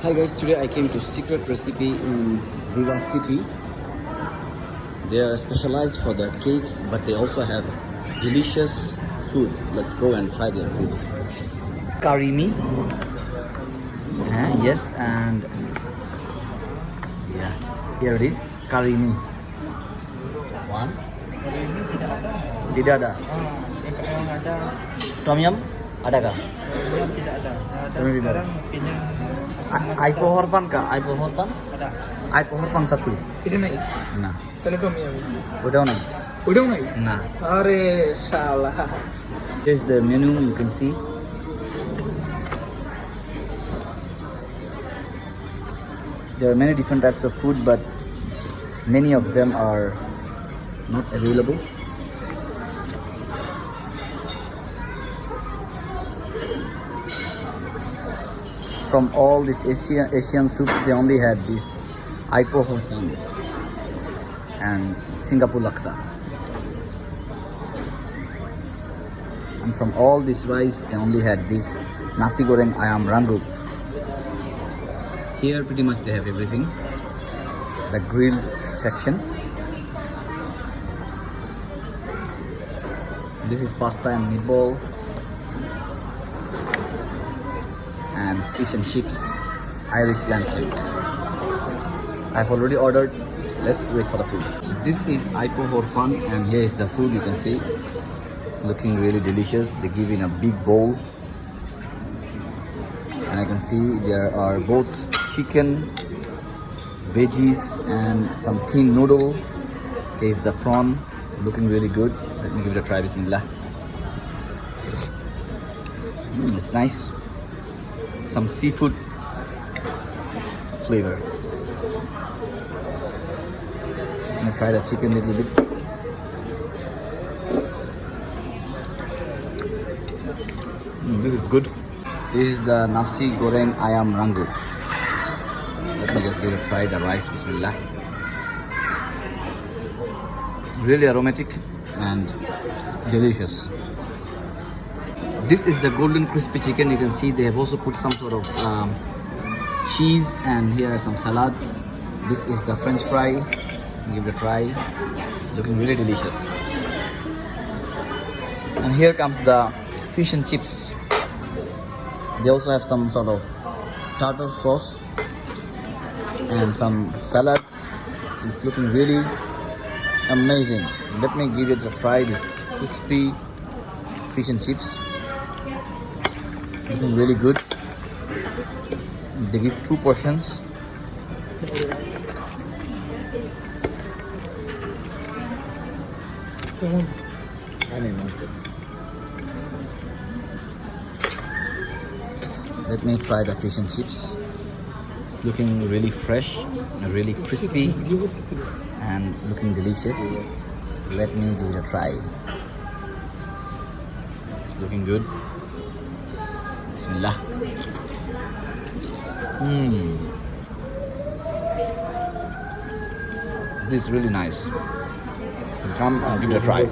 Hi guys, today I came to Secret Recipe in Viva City. They are specialized for the cakes, but they also have delicious food. Let's go and try their food. Curry mee. Yes, and yeah, here it is, curry mee. One. Tidak ada. Yang ada Tom yum? Ada kah? yang tidak ada. Ada Tom yum tidak ada. sekarang pinjam Aipo horpan kah? Aipo horpan? ada. Aipo horpan satu. Ini naik. Nah, Kalau tom yum. udah naik. Udah naik. Nah, Are salah. here's the menu. You can see. There are many different types of food, but many of them are not available. From all these Asian soups, they only had this Aipo Horsan and Singapore Laksa. And from all this rice, they only had this Nasi Goreng Ayam Rangup. Here pretty much they have everything. The grilled section. This is pasta and meatball. And fish and chips, Irish lamb steak. I've already ordered. Let's wait for the food. So this is Aipo Horfan, and here is the food. You can see it's looking really delicious. They give in a big bowl, and I can see there are both chicken, veggies, and some thin noodle. Here's the prawn, looking really good. Let me give it a try. Bismillah. It's nice. Some seafood flavor. I'm gonna try the chicken a little bit. This is good. This is the Nasi Goreng Ayam Rangup. Let me just give it a try. The rice, Bismillah. Really aromatic and delicious. This is the golden crispy chicken. You can see they have also put some sort of cheese, and here are some salads. This is the French fry. Give it a try. Looking really delicious. And here comes the fish and chips. They also have some sort of tartar sauce and some salads. It's looking really amazing. Let me give it a try. This crispy fish and chips. Looking really good. They give 2 portions. Let me try the fish and chips. It's looking really fresh and really crispy and looking delicious. Let me give it a try. It's looking good. Bismillah. This is really nice. Come and give it a try.